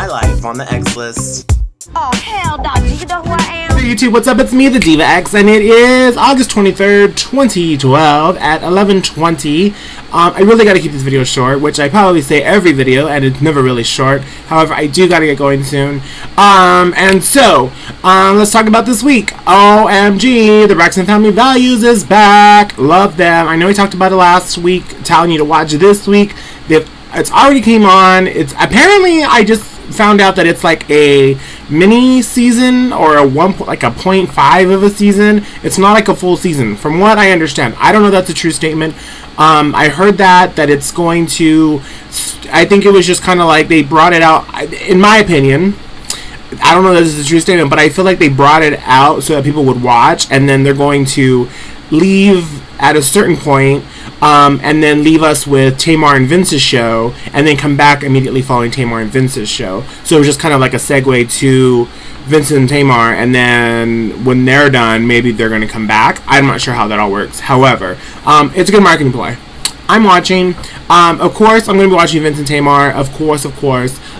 my life on the X list. Oh, hell no. Do you know who I am? Hey YouTube, what's up? It's me, the Diva X, and it is August 23rd, 2012 at 11:20. I really got to keep this video short, which I probably say every video, and it's never really short. However, I do got to get going soon. Let's talk about this week. OMG, the Braxton Family Values is back. Love them. I know we talked about it last week, telling you to watch this week. It's already came on. It's apparently, I just found out that it's like a mini season or a 0.5 of a season. It's not like a full season from what I understand. I don't know if that's a true statement. I heard that it's going to, I think it was just kind of like they brought it out, in my opinion. I don't know if this is a true statement, but I feel like they brought it out so that people would watch, and then they're going to leave at a certain point, and then leave us with Tamar and Vince's show, and then come back immediately following Tamar and Vince's show. So it was just kind of like a segue to Vince and Tamar, and then when they're done, maybe they're going to come back. I'm not sure how that all works. However, it's a good marketing play. I'm watching. Of course, I'm going to be watching Vince and Tamar. Of course.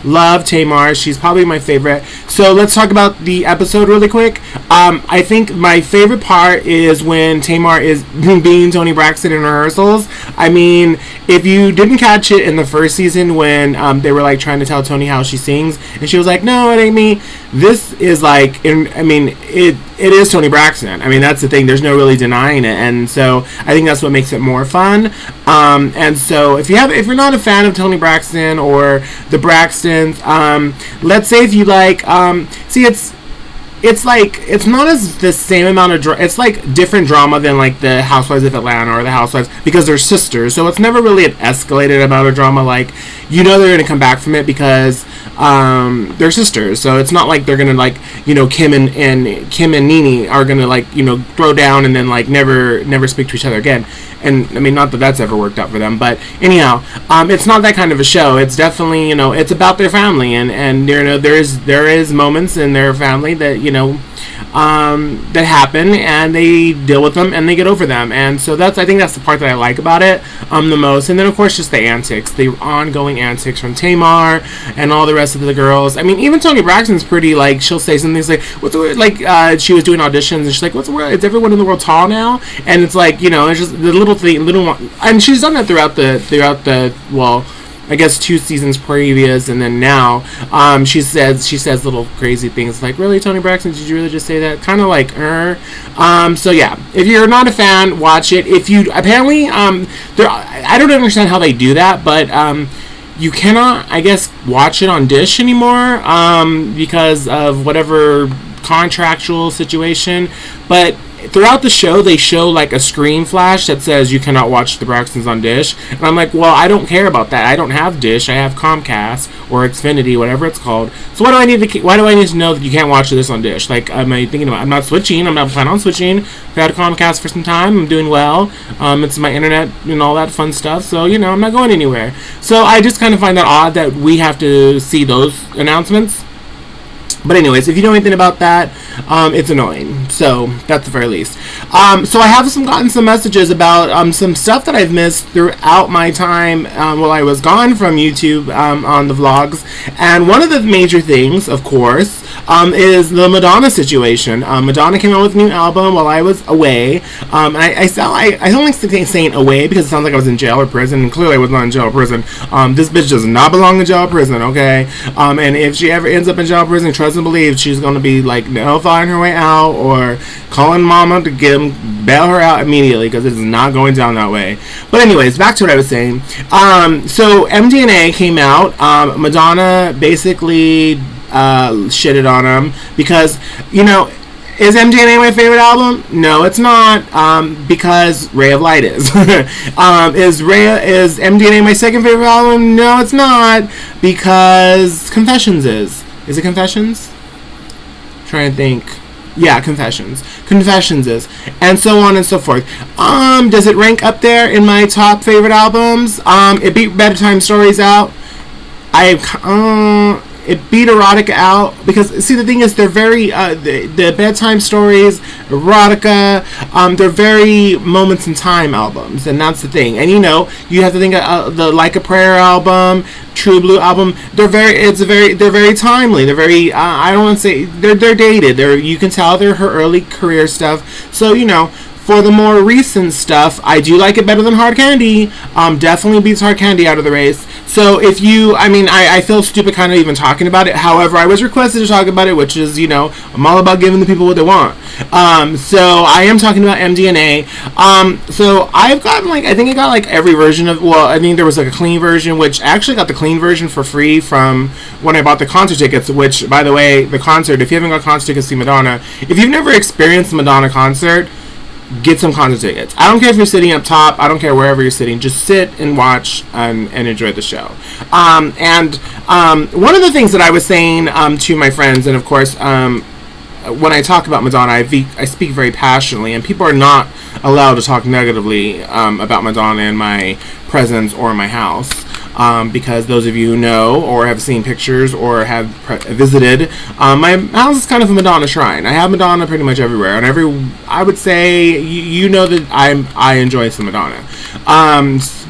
Love Tamar. She's probably my favorite. So let's talk about the episode really quick. I think my favorite part is when Tamar is being Toni Braxton in rehearsals. I mean, if you didn't catch it in the first season when they were like trying to tell Toni how she sings, and she was like, "No, it ain't me." This is like, it is Toni Braxton. I mean, that's the thing. There's no really denying it, and so I think that's what makes it more fun. And so if you're not a fan of Toni Braxton or the Braxtons, let's say if you like, it's like, it's not as the same amount of it's like different drama than like the Housewives of Atlanta or the Housewives, because they're sisters, so it's never really an escalated amount of drama. Like, you know, they're gonna come back from it because they're sisters, so it's not like they're gonna, like, you know, Kim and Nene are gonna, like, you know, throw down and then like never speak to each other again. And I mean, not that that's ever worked out for them, but anyhow, it's not that kind of a show. It's definitely, you know, it's about their family, and you know, there is moments in their family that, you know, that happen, and they deal with them and they get over them, and so I think that's the part that I like about it the most. And then of course just the antics, the ongoing antics from Tamar and all the rest of the girls. I mean, even Toni Braxton's pretty, like, she'll say something like, "What's the word?" Like, she was doing auditions and she's like, "What's the word? Is everyone in the world tall now?" And it's like, you know, it's just the little one, and she's done that throughout the well, I guess 2 seasons previous, and then now, she says little crazy things like, "Really, Toni Braxton, did you really just say that?" Kind of like, so yeah, if you're not a fan, watch it. If you, apparently, I don't understand how they do that, but, you cannot, I guess, watch it on Dish anymore, because of whatever contractual situation, but throughout the show, they show like a screen flash that says you cannot watch the Braxtons on Dish, and I'm like, well, I don't care about that. I don't have Dish. I have Comcast or Xfinity, whatever it's called. So why do I need to know that you can't watch this on Dish? Like, am I thinking about? I'm not switching. I'm not planning on switching. I've had Comcast for some time. I'm doing well. It's my internet and all that fun stuff. So, you know, I'm not going anywhere. So I just kind of find that odd that we have to see those announcements. But anyways, if you know anything about that, it's annoying. So that's the very least. So I have gotten some messages about some stuff that I've missed throughout my time while I was gone from YouTube on the vlogs. And one of the major things, of course, is the Madonna situation. Madonna came out with a new album while I was away. And I don't like saying away because it sounds like I was in jail or prison. And clearly I was not in jail or prison. This bitch does not belong in jail or prison, okay? And if she ever ends up in jail or prison, trust and believe she's going to be like finding her way out or calling mama to bail her out immediately, because it is not going down that way. But anyways, back to what I was saying. So MDNA came out. Madonna basically shitted on him because, you know, is MDNA my favorite album? No, it's not, because Ray of Light is. Is MDNA my second favorite album? No, it's not, because Confessions is. Is it Confessions? Trying to think. Yeah, Confessions is, and so on and so forth. Does it rank up there in my top favorite albums? It beat Bedtime Stories out. it beat erotica out, because see, the thing is, they're very the bedtime stories, erotica, they're very moments in time albums, and that's the thing. And you know, you have to think of the Like a Prayer album, True Blue album. They're very timely. They're very I don't want to say they're dated. You can tell they're her early career stuff. So you know, for the more recent stuff, I do like it better than Hard Candy. Definitely beats Hard Candy out of the race. So if you, I feel stupid kind of even talking about it. However, I was requested to talk about it, which is, you know, I'm all about giving the people what they want. So I am talking about MDNA. So I've gotten I think I got every version of, well, I think there was a clean version, which I actually got the clean version for free from when I bought the concert tickets, which, by the way, the concert, if you haven't got concert tickets to see Madonna, if you've never experienced a Madonna concert, get some concert tickets. I don't care if you're sitting up top. I don't care wherever you're sitting. Just sit and watch and enjoy the show. And one of the things that I was saying to my friends, and of course, when I talk about Madonna, I speak very passionately, and people are not allowed to talk negatively about Madonna in my presence or my house. Because those of you who know or have seen pictures or have visited, my house is kind of a Madonna shrine. I have Madonna pretty much everywhere, and I would say you know that I enjoy some Madonna.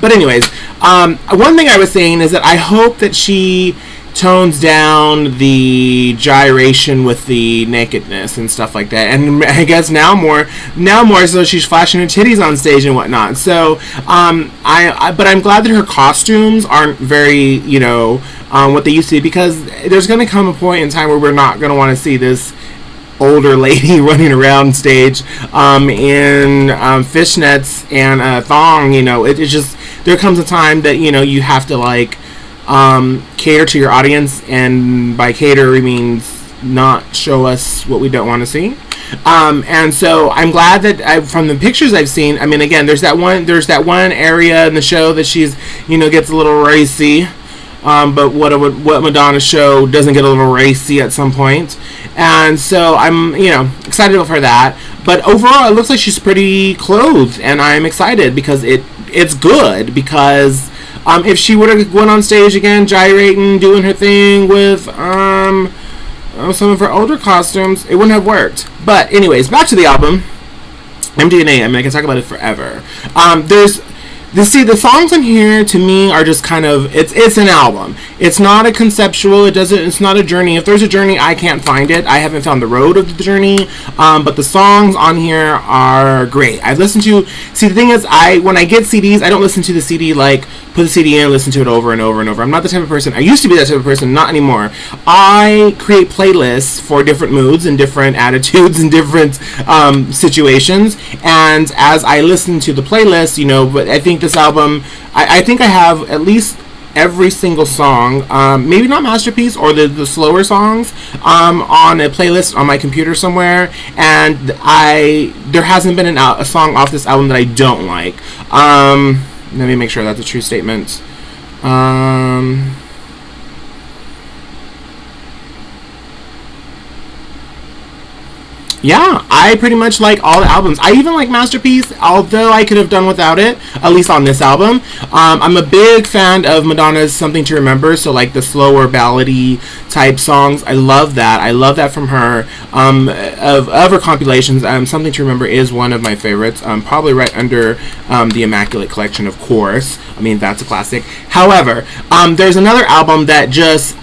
But anyways, one thing I was saying is that I hope that she tones down the gyration with the nakedness and stuff like that, and I guess now more so she's flashing her titties on stage and whatnot. So but I'm glad that her costumes aren't very, you know, what they used to be, because there's going to come a point in time where we're not going to want to see this older lady running around stage in fishnets and a thong. You know, it's just, there comes a time that, you know, you have to cater to your audience, and by cater we means not show us what we don't want to see. And so I'm glad that from the pictures I've seen, again, there's that one area in the show that she's, you know, gets a little racy. But what Madonna's show doesn't get a little racy at some point. And so I'm, you know, excited for that. But overall, it looks like she's pretty clothed, and I'm excited because it's good, because if she would have went on stage again, gyrating, doing her thing with some of her older costumes, it wouldn't have worked. But anyways, back to the album, MDNA. I can talk about it forever. The songs in here to me are just kind of, it's an album. It's not a conceptual. It's not a journey. If there's a journey, I can't find it. I haven't found the road of the journey. But the songs on here are great. I've listened to, the thing is, when I get CDs, I don't listen to the CD put the CD in and listen to it over and over and over. I'm not the type of person. I used to be that type of person, not anymore. I create playlists for different moods and different attitudes and different situations. And as I listen to the playlist, you know, but I think this album, I think I have at least every single song, maybe not Masterpiece or the slower songs, on a playlist on my computer somewhere, and there hasn't been a song off this album that I don't like. Let me make sure that's a true statement. Yeah, I pretty much like all the albums. I even like Masterpiece, although I could have done without it, at least on this album. I'm a big fan of Madonna's Something to Remember, so the slower ballady type songs. I love that. I love that from her. Of her compilations, Something to Remember is one of my favorites, probably right under the Immaculate Collection, of course. That's a classic. However, there's another album that just,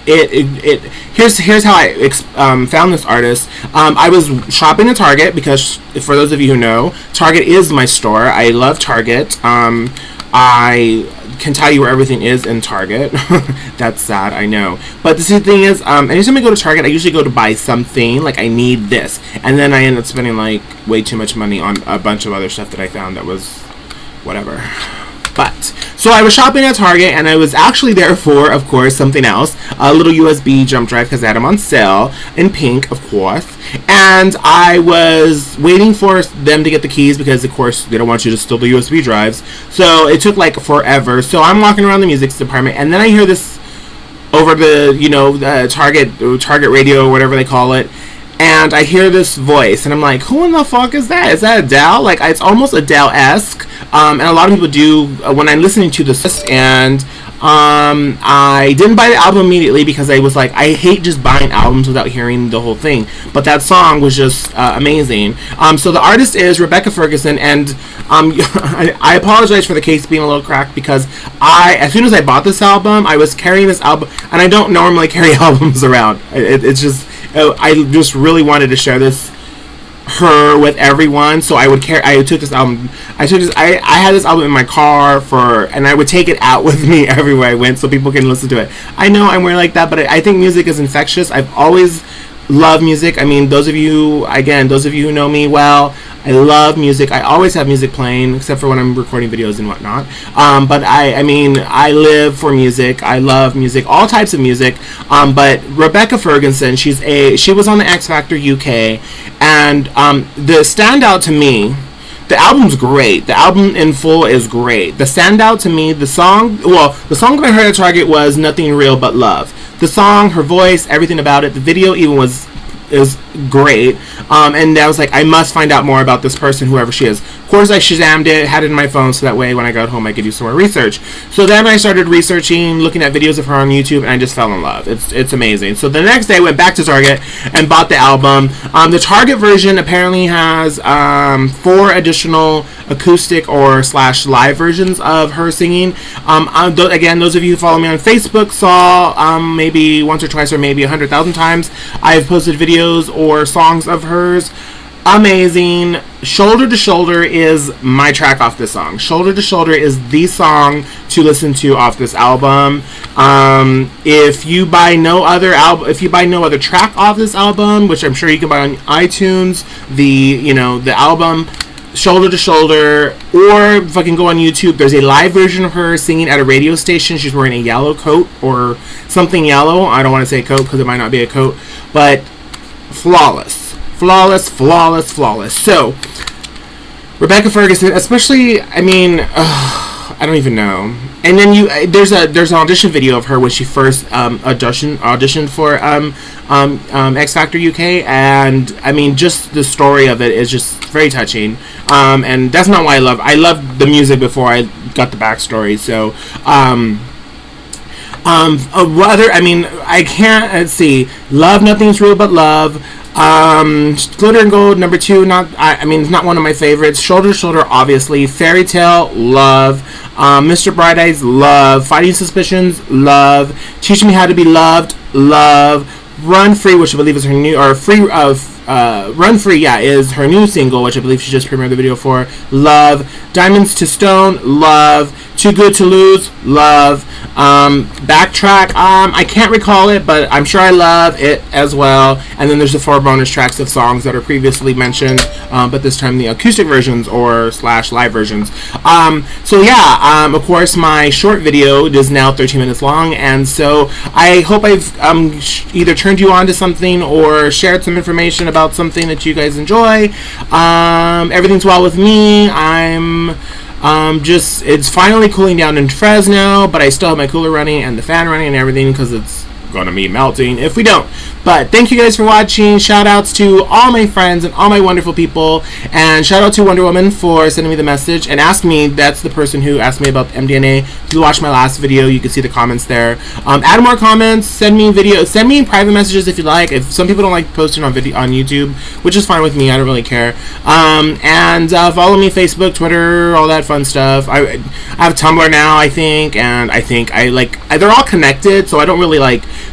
here's how I found this artist. I was shopping at Target, because for those of you who know, Target is my store. I love Target. I can tell you where everything is in Target. That's sad, I know. But the thing is, anytime I go to Target, I usually go to buy something, I need this. And then I end up spending, way too much money on a bunch of other stuff that I found that was whatever. So I was shopping at Target, and I was actually there for, of course, something else. A little USB jump drive, because I had them on sale in pink, of course. And I was waiting for them to get the keys, because, of course, they don't want you to steal the USB drives. So it took, forever. So I'm walking around the music department, and then I hear this over the, Target radio, or whatever they call it. And I hear this voice, and I'm like, who in the fuck is that? Is that Adele? It's almost Adele-esque. And a lot of people do, when I'm listening to this, and I didn't buy the album immediately because I was like, I hate just buying albums without hearing the whole thing. But that song was just amazing. So the artist is Rebecca Ferguson, and I apologize for the case being a little cracked because as soon as I bought this album, I was carrying this album, and I don't normally carry albums around. It's just, I just really wanted to share her with everyone, so I took this album. I had this album in my car and I would take it out with me everywhere I went so people can listen to it. I know I'm weird like that, but I think music is infectious. I've always loved music. I mean, those of you who know me well, I love music. I always have music playing, except for when I'm recording videos and whatnot. But I mean, I live for music. I love music, all types of music. But Rebecca Ferguson, she was on the X Factor UK, and the standout to me, the album's great. The album in full is great. The standout to me, the song that I heard at Target was Nothing Real But Love. The song, her voice, everything about it. The video even is great, and I was like, I must find out more about this person, whoever she is. Of course, I Shazammed it, had it in my phone, so that way when I got home I could do some more research. So then I started researching, looking at videos of her on YouTube, and I just fell in love. It's amazing. So the next day I went back to Target and bought the album. The Target version apparently has 4 additional acoustic or / live versions of her singing. Again, those of you who follow me on Facebook saw maybe once or twice or maybe 100,000 times I've posted videos or songs of hers. Amazing. Shoulder to Shoulder is my track off this song. Shoulder to Shoulder is the song to listen to off this album. If you buy no other track off this album, which I'm sure you can buy on iTunes, the album Shoulder to Shoulder, or if I can go on YouTube, there's a live version of her singing at a radio station. She's wearing a yellow coat or something yellow. I don't want to say coat because it might not be a coat, but flawless. So Rebecca Ferguson, especially, I mean, I don't even know. And then there's an audition video of her when she first auditioned for X Factor UK, and I mean, just the story of it is just very touching. And that's not why I loved the music before I got the backstory. So I mean, I can't, let's see, Love, Nothing's Real But Love, Glitter and Gold, number 2, it's not one of my favorites. Shoulder to Shoulder, obviously. Fairy Tale, love. Mr. Bright Eyes, love. Fighting Suspicions, love. Teach Me How to Be Loved, love. Run Free, which I believe is her new, Run Free, is her new single, which I believe she just premiered the video for, love. Diamonds to Stone, love. Too Good to Lose, love. Backtrack, I can't recall it, but I'm sure I love it as well. And then there's the 4 bonus tracks of songs that are previously mentioned, but this time the acoustic versions or / live versions. Of course, my short video is now 13 minutes long, and so I hope I've either turned you on to something or shared some information about something that you guys enjoy. Everything's well with me. It's finally cooling down in Fresno, but I still have my cooler running and the fan running and everything because it's gonna be melting if we don't. But thank you guys for watching. Shout outs to all my friends and all my wonderful people, and shout out to Wonder Woman for sending me the message and asking me. That's the person who asked me about MDNA. If you watch my last video, you can see the comments there. Add more comments, send me private messages if you like. If some people don't like posting on YouTube, which is fine with me, I don't really care. And follow me Facebook, Twitter, all that fun stuff. I have Tumblr now, I think, and they're all connected, so I don't really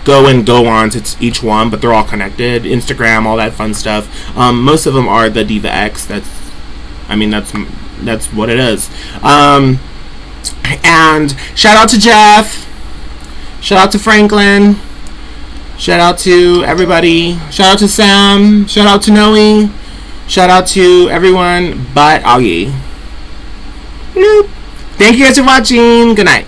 go on to each one, but they're all connected. Instagram, all that fun stuff. Most of them are the Diva X. That's what it is. And shout out to Jeff. Shout out to Franklin. Shout out to everybody. Shout out to Sam. Shout out to Noe. Shout out to everyone but Augie. Thank you guys for watching. Good night.